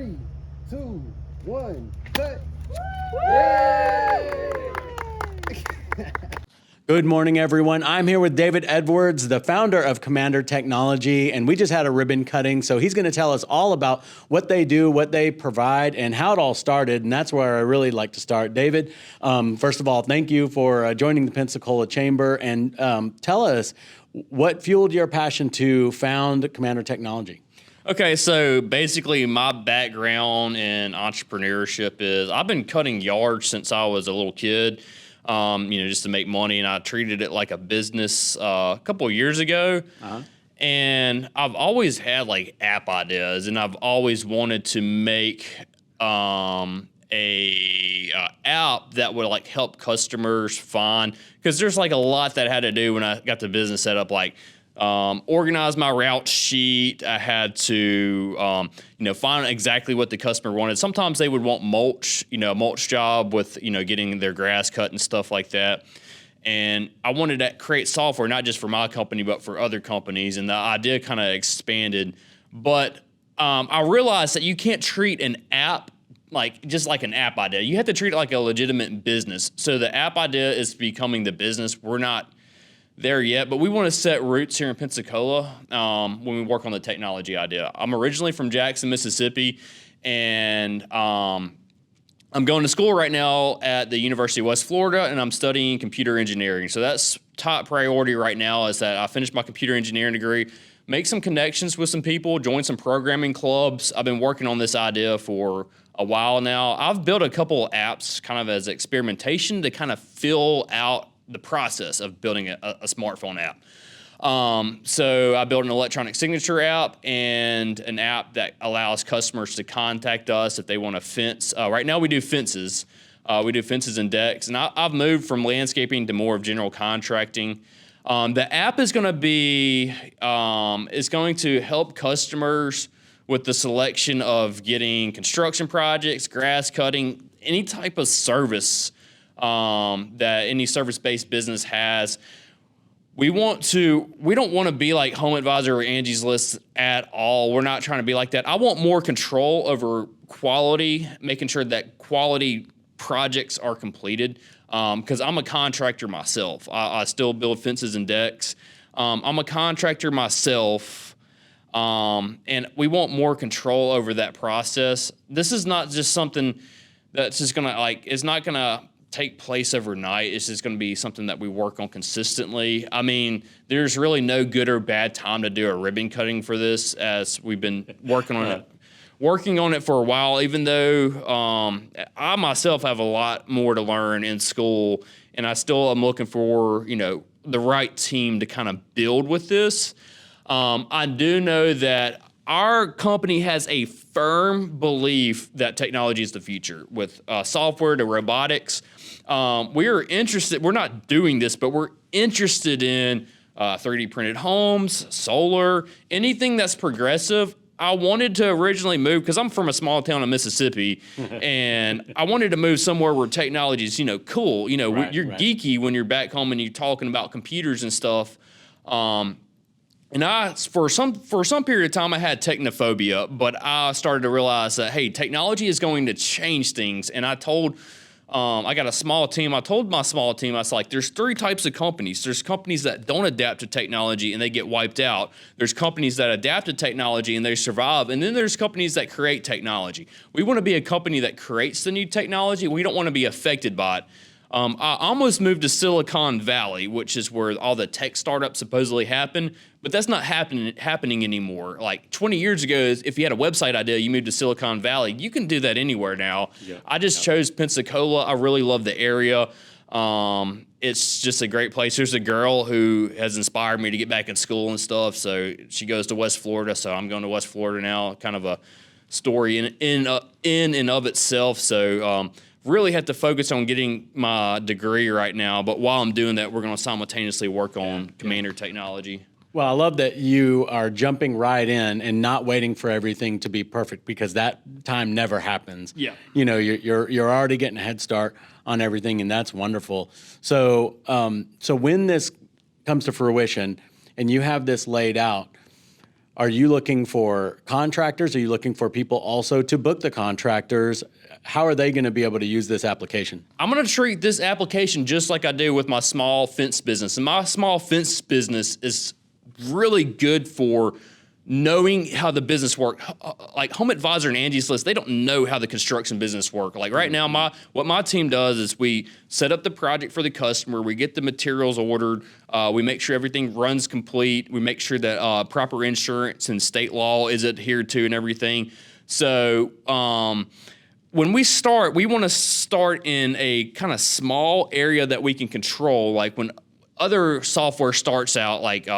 3, 2, 1, cut. Yay! Good morning, everyone. I'm here with David Edwards, the founder of Commander Technology, and we just had a ribbon cutting, so he's going to tell us all about what they do, what they provide, and how it all started, and that's where I really like to start. David, first of all, thank you for joining the Pensacola Chamber, and tell us what fueled your passion to found Commander Technology. Okay, so basically my background in entrepreneurship is I've been cutting yards since I was a little kid. Just to make money, and I treated it like a business a couple of years ago. And I've always had like app ideas, and I've always wanted to make a app that would like help customers find, because there's like a lot that I had to do when I got the business set up, like organize my route sheet. I had to, find exactly what the customer wanted. Sometimes they would want mulch, a mulch job with, getting their grass cut and stuff like that. And I wanted to create software, not just for my company, but for other companies. And the idea kind of expanded. But I realized that you can't treat an app just like an app idea. You have to treat it like a legitimate business. So the app idea is becoming the business. We're not there yet, but we want to set roots here in Pensacola when we work on the technology idea. I'm originally from Jackson, Mississippi, and I'm going to school right now at the University of West Florida, and I'm studying computer engineering. So that's top priority right now, is that I finish my computer engineering degree, make some connections with some people, join some programming clubs. I've been working on this idea for a while now. I've built a couple of apps kind of as experimentation to kind of fill out the process of building a smartphone app. So I built an electronic signature app and an app that allows customers to contact us if they want to fence. Right now we do fences. We do fences and decks. And I've moved from landscaping to more of general contracting. The app is going to help customers with the selection of getting construction projects, grass cutting, any type of service that any service-based business has. We don't want to be like Home Advisor or Angie's List at all. We're not trying to be like that. I want more control over quality, making sure that quality projects are completed, because I'm a contractor myself. I still build fences and decks. I'm a contractor myself, and we want more control over that process. This is not just something that's just going to it's not going to take place overnight. It's just going to be something that we work on consistently. I mean, there's really no good or bad time to do a ribbon cutting for this, as we've been working on it for a while, even though I myself have a lot more to learn in school, and I still am looking for, the right team to kind of build with this. I do know that our company has a firm belief that technology is the future, with software to robotics. We're interested, we're not doing this, but we're interested in 3D printed homes, solar, anything that's progressive. I wanted to originally move, because I'm from a small town in Mississippi, and I wanted to move somewhere where technology is, cool. You're geeky when you're back home and you're talking about computers and stuff. And for some period of time, I had technophobia, but I started to realize that, hey, technology is going to change things. And I got a small team. I told my small team, I was like, there's 3 types of companies. There's companies that don't adapt to technology and they get wiped out. There's companies that adapt to technology and they survive. And then there's companies that create technology. We want to be a company that creates the new technology. We don't want to be affected by it. I almost moved to Silicon Valley, which is where all the tech startups supposedly happen, but that's not happening anymore. Like 20 years ago, if you had a website idea, you moved to Silicon Valley. You can do that anywhere now. Yeah. I just chose Pensacola. I really love the area. It's just a great place. There's a girl who has inspired me to get back in school and stuff, so she goes to West Florida, so I'm going to West Florida now. Kind of a story in and of itself. So really have to focus on getting my degree right now, but while I'm doing that, we're going to simultaneously work on Commander Technology. Well, I love that you are jumping right in and not waiting for everything to be perfect, because that time never happens. Yeah. You're already getting a head start on everything, and that's wonderful. So so when this comes to fruition and you have this laid out, Are you looking for contractors? Are you looking for people also to book the contractors? How are they going to be able to use this application? I'm going to treat this application just like I do with my small fence business. And my small fence business is really good for knowing how the business works. Like Home Advisor and Angie's List, they don't know how the construction business work. Like right now, what my team does is we set up the project for the customer, we get the materials ordered, we make sure everything runs complete, we make sure that proper insurance and state law is adhered to and everything. So when we start, we want to start in a kind of small area that we can control. Like when other software starts out, like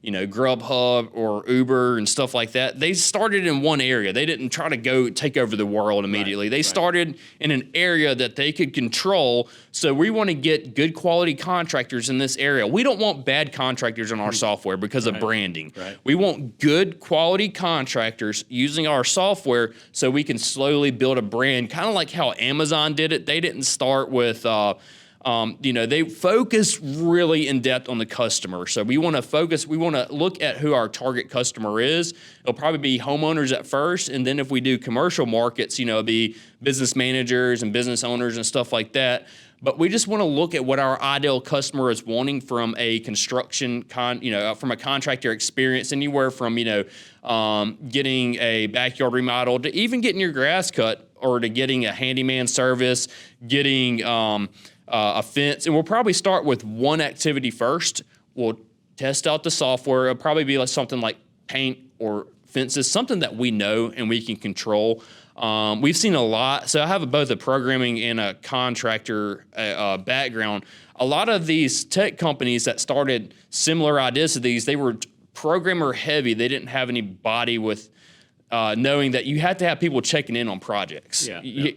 Grubhub or Uber and stuff like that, they started in one area. They didn't try to go take over the world immediately. They started in an area that they could control. So we want to get good quality contractors in this area. We don't want bad contractors in our software because of branding. We want good quality contractors using our software so we can slowly build a brand, kind of like how Amazon did it. They didn't start with they focus really in depth on the customer. So we want to look at who our target customer is. It'll probably be homeowners at first. And then if we do commercial markets, it'll be business managers and business owners and stuff like that. But we just want to look at what our ideal customer is wanting from a construction from a contractor experience, anywhere from, getting a backyard remodel to even getting your grass cut, or to getting a handyman service, getting, a fence. And we'll probably start with one activity first. We'll test out the software. It'll probably be like something like paint or fences, something that we know and we can control. We've seen a lot. So I have both a programming and a contractor background. A lot of these tech companies that started similar ideas to these, they were programmer heavy. They didn't have anybody with knowing that you have to have people checking in on projects. You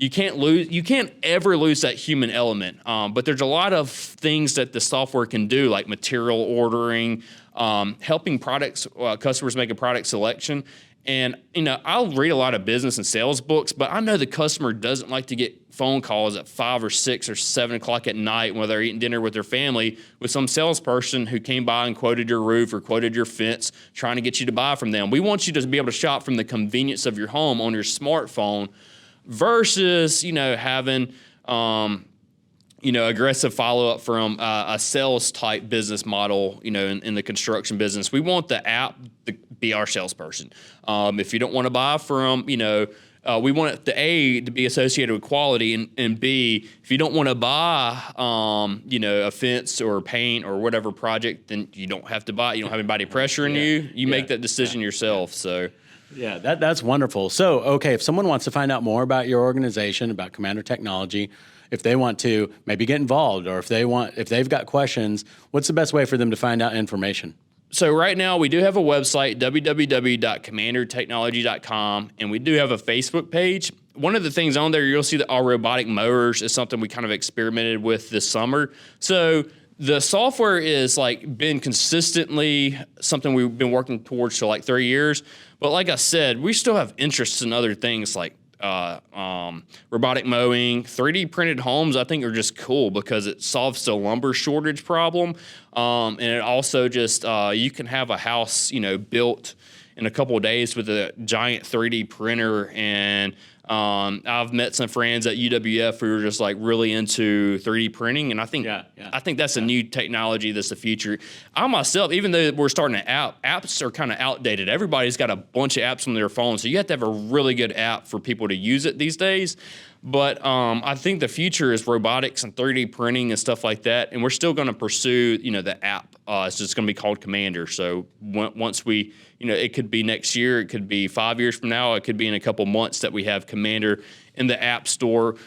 can't ever lose that human element. But there's a lot of things that the software can do, like material ordering, helping customers make a product selection. And, I'll read a lot of business and sales books, but I know the customer doesn't like to get phone calls at 5 or 6 or 7 o'clock at night when they're eating dinner with their family with some salesperson who came by and quoted your roof or quoted your fence, trying to get you to buy from them. We want you to be able to shop from the convenience of your home on your smartphone versus, having, aggressive follow-up from a sales type business model, in the construction business. We want the app to be our salesperson. If you don't want to buy from, we want it to be associated with quality, and B, if you don't want to buy, a fence or paint or whatever project, then you don't have to buy. You don't have anybody pressuring you. You make that decision yourself. So. Yeah, that's wonderful. So, okay, if someone wants to find out more about your organization, about Commander Technology, if they want to maybe get involved, or if they've got questions, what's the best way for them to find out information? So right now we do have a website, www.commandertechnology.com, and we do have a Facebook page. One of the things on there, you'll see that our robotic mowers is something we kind of experimented with this summer. So the software is been consistently something we've been working towards for 3 years. But like I said, we still have interests in other things like robotic mowing. 3D printed homes, I think, are just cool because it solves the lumber shortage problem. And it also just, you can have a house, built in a couple of days with a giant 3D printer. And I've met some friends at UWF who are just really into 3D printing, and I think that's a new technology that's the future. I myself, even though we're starting an apps are kind of outdated. Everybody's got a bunch of apps on their phone, so you have to have a really good app for people to use it these days. But I think the future is robotics and 3D printing and stuff like that, and we're still going to pursue, the app. It's just going to be called Commander. So once we, it could be next year, it could be 5 years from now, it could be in a couple months that we have Commander in the App Store.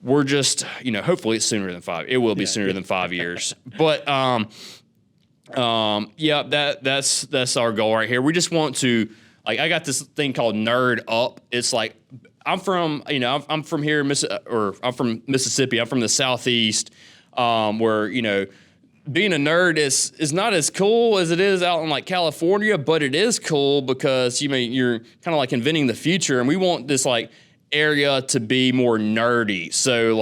We're just, hopefully it's sooner than 5. It will be sooner than 5 years. But that's our goal right here. We just want to, I got this thing called Nerd Up. It's I'm from here, I'm from Mississippi. I'm from the Southeast, where, being a nerd is not as cool as it is out in California, but it is cool because you're kind of inventing the future, and we want this area to be more nerdy. So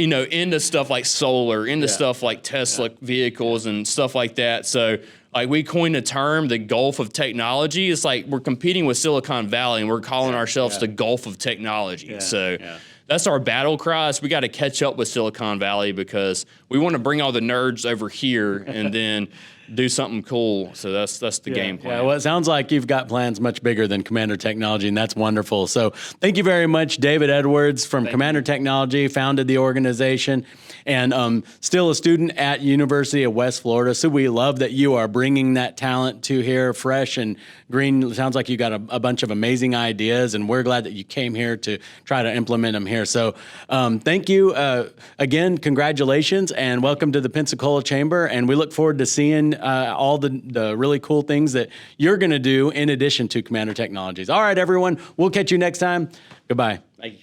into stuff like solar, into stuff like Tesla vehicles and stuff like that. So Like we coined a term, the Gulf of Technology. It's like we're competing with Silicon Valley and we're calling ourselves the Gulf of Technology. So that's our battle cry. We got to catch up with Silicon Valley because we want to bring all the nerds over here and then do something cool. So that's the game plan. Yeah, well, it sounds like you've got plans much bigger than Commander Technology, and that's wonderful. So thank you very much, David Edwards from Commander Technology, founded the organization, and still a student at University of West Florida. So we love that you are bringing that talent to here, fresh and green. It sounds like you got a bunch of amazing ideas, and we're glad that you came here to try to implement them here. So thank you again. Congratulations, and welcome to the Pensacola Chamber. And we look forward to seeing all the really cool things that you're going to do in addition to Commander Technologies. All right, everyone. We'll catch you next time. Goodbye. Thank you.